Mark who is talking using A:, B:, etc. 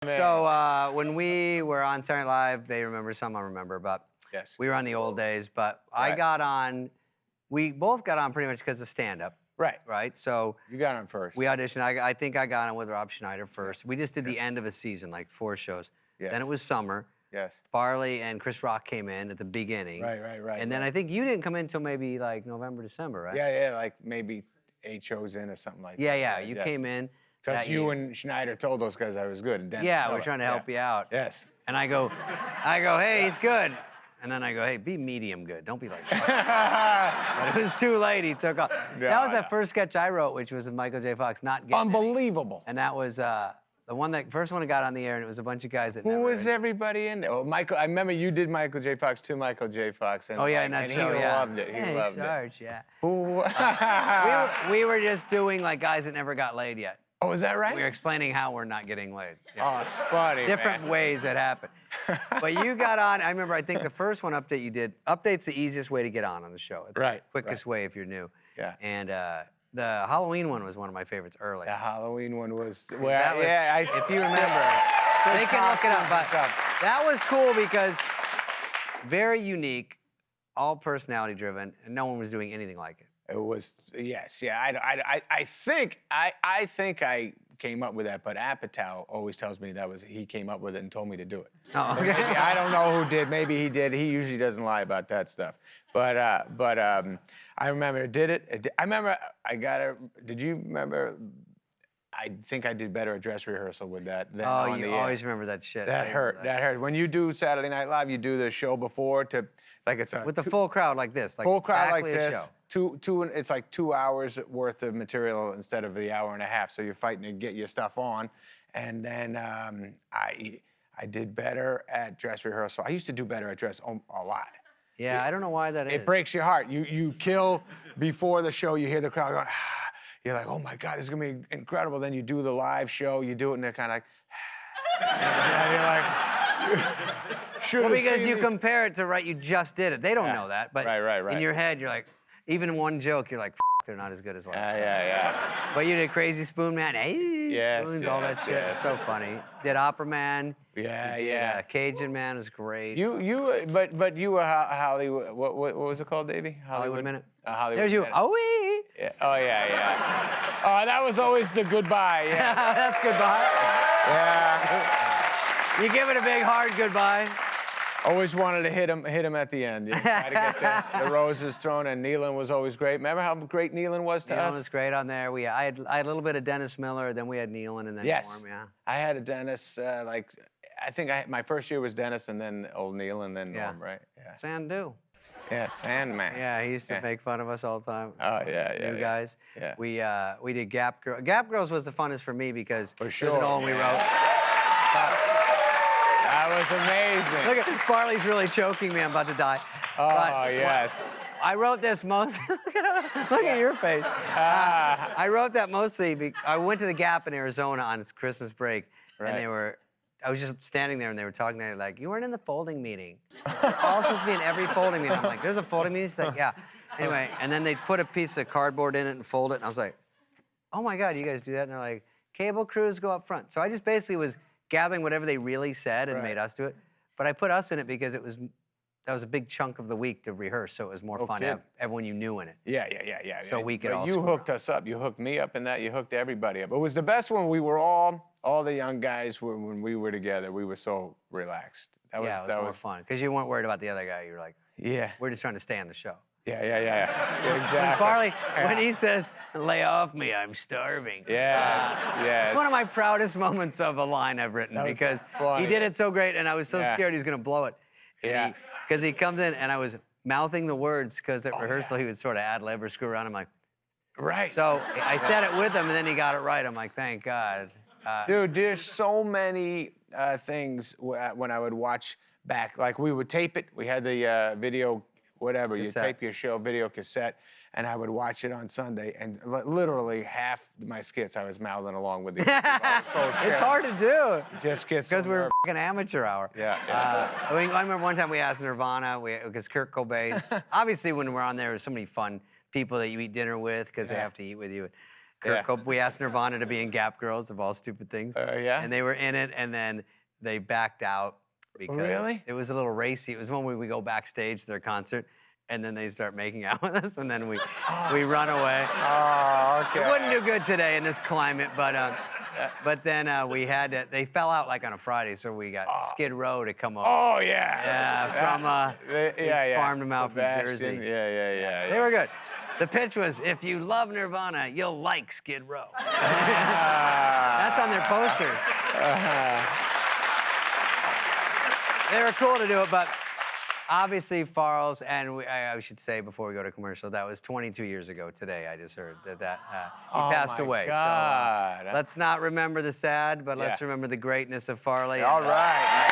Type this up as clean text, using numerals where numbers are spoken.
A: So when we were on Saturday Night Live, they remember, some I remember, but
B: Yes.
A: we were on the old days. But I
B: Right.
A: got on, we both got on pretty much because of stand-up,
B: Right.
A: right? So
B: You got on first.
A: we auditioned. I think I got on with Rob Schneider first. We just did the end of a season, like 4 shows.
B: Yes.
A: Then it was summer.
B: Yes.
A: Farley and Chris Rock came in at the beginning.
B: Right.
A: And then I think you didn't come in until maybe like November, December, right?
B: Yeah, like maybe 8 shows in or something like that.
A: Yeah.
B: Right,
A: You
B: yes.
A: came in.
B: Because
A: that
B: you
A: year.
B: and Schneider told those guys I was good. And Dennis
A: Yeah, we're
B: Miller.
A: trying to help you out.
B: Yes.
A: And I go, hey, he's good. And then I go, hey, be medium good. Don't be like that. But it was too late. He took off. That was that first sketch I wrote, which was with Michael J. Fox, not getting
B: Unbelievable.
A: any. And that was the first one that got on the air, and it was a bunch of guys that
B: Who
A: never.
B: was everybody in there? Oh, Michael. I remember you did Michael J. Fox, to Michael J. Fox. And
A: Oh yeah,
B: like,
A: in that
B: and
A: show,
B: he
A: yeah.
B: loved it. He
A: Hey,
B: loved
A: Sarge, yeah.
B: Who?
A: We were just doing like guys that never got laid yet.
B: Oh, is that right?
A: We were explaining how we're not getting laid. Yeah.
B: Oh, it's funny,
A: Different
B: man.
A: ways that happen. But you got on, I remember, I think the first one update you did, update's the easiest way to get on the show. It's
B: Right,
A: the quickest way if you're new.
B: Yeah.
A: And the Halloween one was one of my favorites early.
B: The Halloween one was
A: That
B: where,
A: was- if you remember,
B: Good
A: they can look it up. But
B: costumes and
A: that was cool because very unique, all personality driven, and no one was doing anything like it.
B: It was, yes, yeah. I think I came up with that, but Apatow always tells me he came up with it and told me to do it.
A: Oh,
B: So
A: okay.
B: maybe, I don't know who did. Maybe he did. He usually doesn't lie about that stuff. But I remember did it. I remember I got it. Did you remember? I think I did better at dress rehearsal with that than
A: Oh,
B: on
A: you
B: the air.
A: always remember that shit. I
B: That
A: remember
B: hurt. That hurt. When you do Saturday Night Live, you do the show before to, like it's a
A: With the full crowd like this, like
B: full crowd like
A: exactly a
B: this.
A: show.
B: It's like 2 hours worth of material instead of the hour and a half. So you're fighting to get your stuff on. And then I did better at dress rehearsal. I used to do better at dress a lot.
A: Yeah, I don't know why that is.
B: It breaks your heart. You kill before the show. You hear the crowd going. You're like, oh my God, this is gonna be incredible. Then you do the live show. You do it, and they're kind of like, and you're like, should
A: Well, because you compare it to you just did it. They don't know that, but
B: Right.
A: in your head, you're like, even one joke, you're like, they're not as good as last time.
B: Yeah.
A: But you did Crazy Spoon Man, hey,
B: Yes,
A: spoons, all that
B: yes,
A: shit.
B: yes.
A: So funny. Did Opera Man.
B: Yeah,
A: You did,
B: yeah.
A: Cajun Man was great.
B: But you were Hollywood. What was it called, Davey?
A: Hollywood Minute.
B: Hollywood
A: There's you.
B: Minute.
A: Oh,
B: Yeah. Oh yeah. Oh, that was always the goodbye. Yeah.
A: that's goodbye.
B: Yeah.
A: You give it a big hard goodbye.
B: Always wanted to hit him at the end. You know, try to get the roses thrown, and Nealon was always great. Remember how great Nealon was to
A: Nealon
B: us?
A: was great on there. I had a little bit of Dennis Miller, then we had Nealon, and then
B: Yes.
A: Norm, yeah.
B: I had a Dennis, I think my first year was Dennis, and then old Nealon, then
A: Yeah.
B: Norm, right? Yeah.
A: Sandu.
B: Yeah, Sandman.
A: Yeah, he used to
B: Yeah.
A: make fun of us all the time.
B: Oh, yeah.
A: New guys.
B: Yeah.
A: We did Gap Girl. Gap Girls was the funnest for me because
B: For
A: there's an
B: sure,
A: old we
B: yeah.
A: wrote.
B: That was amazing.
A: Look at Farley's really choking me. I'm about to die.
B: Oh, yes.
A: I wrote this mostly. Look at your face. I wrote that mostly. I went to the Gap in Arizona on Christmas break,
B: Right.
A: and I was just standing there, and they were talking. They're like, "You weren't in the folding meeting. You're all supposed to be in every folding meeting." I'm like, "There's a folding meeting." She's like, "Yeah." Anyway, and then they put a piece of cardboard in it and fold it, and I was like, "Oh my God, you guys do that?" And they're like, "Cable crews go up front." So I just basically was gathering whatever they really said and made us do it. But I put us in it because that was a big chunk of the week to rehearse, so it was more fun to have everyone you knew in it.
B: Yeah.
A: So we could all
B: You
A: score.
B: hooked us up. You hooked me up in that. You hooked everybody up. It was the best when we were all the young guys when we were together. We were so relaxed. That
A: Yeah, it was more fun because you weren't worried about the other guy. You were like,
B: Yeah.
A: we're just trying to stay on the show.
B: Yeah. Exactly.
A: And Farley, when he says, "Lay off me, I'm starving."
B: Yes.
A: It's one of my proudest moments of a line I've written
B: That was
A: because
B: funny.
A: he did it so great, and I was so
B: Yeah.
A: scared he was gonna blow it.
B: Yeah.
A: Because he comes in, and I was mouthing the words because at rehearsal he would sort of ad lib or screw around. I'm like,
B: Right.
A: so I said it with him, and then he got it right. I'm like, thank God.
B: Dude, there's so many things when I would watch back. Like we would tape it. We had the video, whatever.
A: Cassette.
B: You tape your show, video cassette, and I would watch it on Sunday. And literally half my skits I was mouthing along with. I was so scared.
A: It's hard to do.
B: Just get
A: Because we're a fucking amateur hour.
B: Yeah.
A: I remember one time we asked Nirvana, because Kurt Cobain, obviously when we're on there, there's so many fun people that you eat dinner with because they have to eat with you. We asked Nirvana to be in Gap Girls, of all stupid things.
B: Yeah?
A: And they were in it, and then they backed out because
B: Really?
A: it was a little racy. It was when we go backstage to their concert, and then they start making out with us, and then we run away.
B: Oh, okay.
A: It wouldn't do good today in this climate, but then we had to, they fell out like on a Friday, so we got Skid Row to come up.
B: Oh, yeah.
A: Yeah, we farmed them out
B: Sebastian.
A: from Jersey.
B: Yeah.
A: They were good. The pitch was, if you love Nirvana, you'll like Skid Row. That's on their posters. They were cool to do it, but obviously Farrell's, and I should say before we go to commercial, that was 22 years ago today. I just heard that he passed away.
B: God.
A: So let's not remember the sad, but let's remember the greatness of Farley.
B: All right.